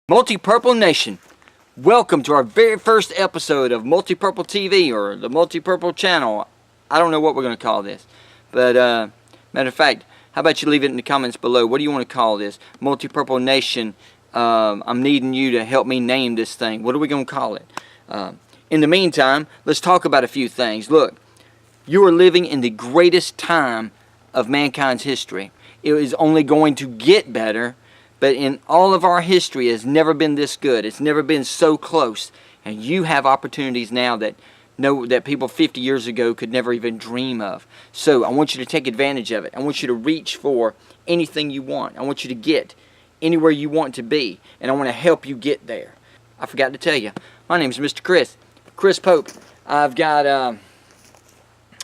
MultiPurple Nation, welcome to our very first episode of MultiPurple TV, or the MultiPurple channel. I don't know what we're going to call this, but matter of fact, how about you leave it in the comments below. What do you want to call this? MultiPurple Nation, I'm needing you to help me name this thing. What are we going to call it? In the meantime, let's talk about a few things. Look, you are living in the greatest time of mankind's history. It is only going to get better. But in all of our history, it has never been this good. It's never been so close. And you have opportunities now that people 50 years ago could never even dream of. So I want you to take advantage of it. I want you to reach for anything you want. I want you to get anywhere you want to be. And I want to help you get there. I forgot to tell you, my name is Mr. Chris Pope. I've got a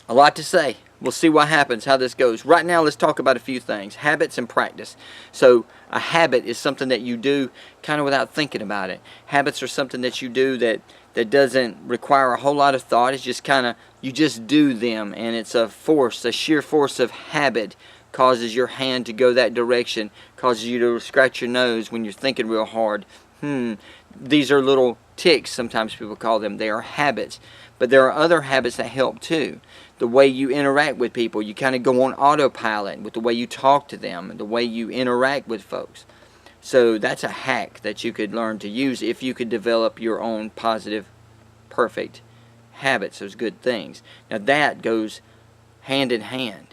lot to say. We'll see what happens, how this goes. Right now, let's talk about a few things. Habits and practice. So a habit is something that you do kind of without thinking about it. Habits are something that you do that doesn't require a whole lot of thought. It's just kind of, you just do them. And it's a force, a sheer force of habit causes your hand to go that direction. Causes you to scratch your nose when you're thinking real hard. These are little tics, sometimes people call them. They are habits. But there are other habits that help too. The way you interact with people, you kind of go on autopilot with the way you talk to them and the way you interact with folks. So that's a hack that you could learn to use if you could develop your own positive, perfect habits, those good things. Now that goes hand in hand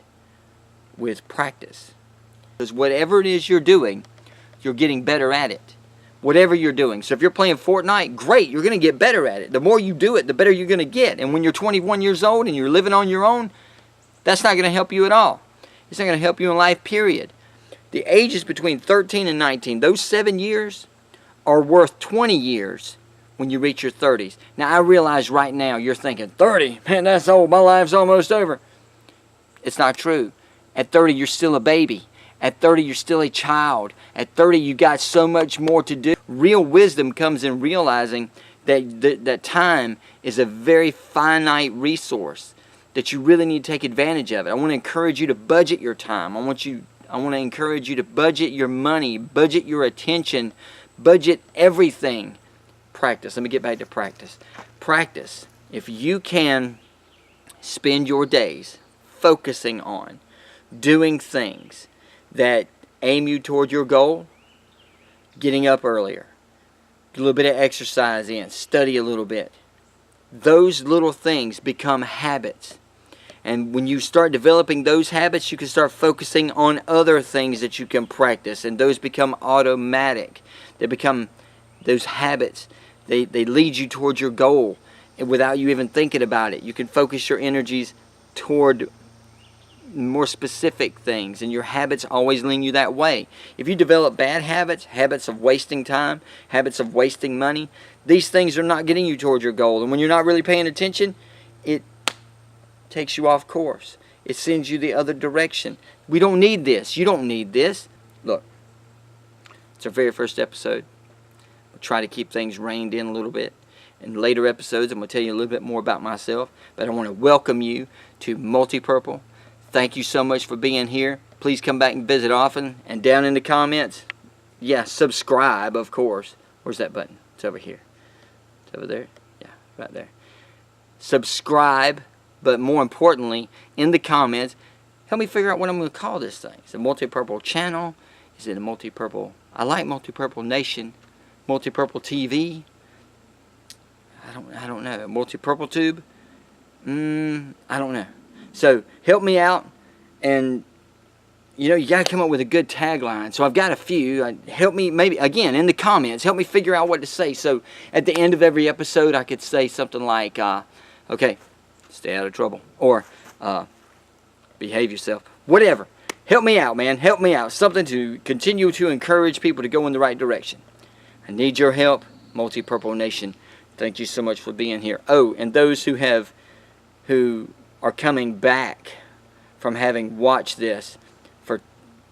with practice. Because whatever it is you're doing, you're getting better at it. Whatever you're doing. So if you're playing Fortnite, great, you're going to get better at it. The more you do it, the better you're going to get. And when you're 21 years old and you're living on your own, that's not going to help you at all. It's not going to help you in life, period. The ages between 13 and 19, those 7 years are worth 20 years when you reach your 30s. Now, I realize right now you're thinking, 30? Man, that's old. My life's almost over. It's not true. At 30, you're still a baby. At 30, you're still a child. At 30, you got so much more to do. Real wisdom comes in realizing that time is a very finite resource, that you really need to take advantage of it. I want to encourage you to budget your time. I want to encourage you to budget your money, budget your attention, budget everything. Practice. Let me get back to practice. Practice. If you can spend your days focusing on doing things that aim you toward your goal, getting up earlier, get a little bit of exercise in, study a little bit. Those little things become habits. And when you start developing those habits, you can start focusing on other things that you can practice, and those become automatic. They become those habits. They lead you towards your goal, and without you even thinking about it. You can focus your energies toward more specific things, and your habits always lean you that way. If you develop bad habits, habits of wasting time, habits of wasting money, these things are not getting you towards your goal. And when you're not really paying attention, it takes you off course. It sends you the other direction. We don't need this. You don't need this. Look, it's our very first episode. We'll try to keep things reined in a little bit. In later episodes, I'm going to tell you a little bit more about myself, but I want to welcome you to MultiPurple. Thank you so much for being here. Please come back and visit often. And down in the comments, yeah, subscribe, of course. Where's that button? It's over here. It's over there? Yeah, right there. Subscribe, but more importantly, in the comments, help me figure out what I'm going to call this thing. Is it a MultiPurple channel? Is it a MultiPurple? I like MultiPurple Nation. MultiPurple TV? I don't know. MultiPurple Tube? I don't know. So help me out, and you got to come up with a good tagline. So I've got a few. Help me, maybe again in the comments, help me figure out what to say. So at the end of every episode, I could say something like, okay, stay out of trouble, or behave yourself, whatever. Help me out, man. Help me out. Something to continue to encourage people to go in the right direction. I need your help, MultiPurple Nation. Thank you so much for being here. Oh, and those who are coming back from having watched this for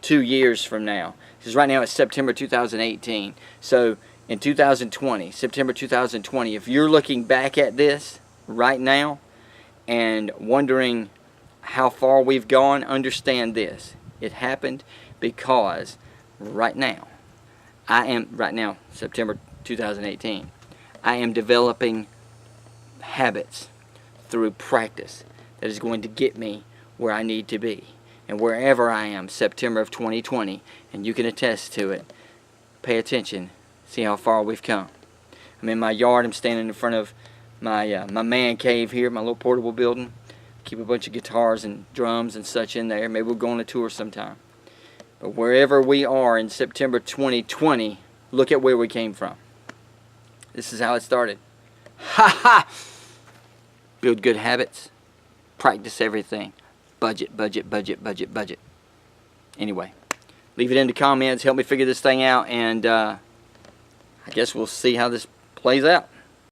2 years from now. Because right now it's September 2018. So in 2020, September 2020, if you're looking back at this right now and wondering how far we've gone, understand this. It happened because right now I am, right now, September 2018, I am developing habits through practice that is going to get me where I need to be. And wherever I am, September of 2020, and you can attest to it, pay attention, see how far we've come. I'm in my yard, I'm standing in front of my man cave here, my little portable building. Keep a bunch of guitars and drums and such in there. Maybe we'll go on a tour sometime. But wherever we are in September 2020, look at where we came from. This is how it started. Ha ha! Build good habits. Practice everything. Budget, budget, budget, budget, budget. Anyway, leave it in the comments. Help me figure this thing out. And I guess we'll see how this plays out.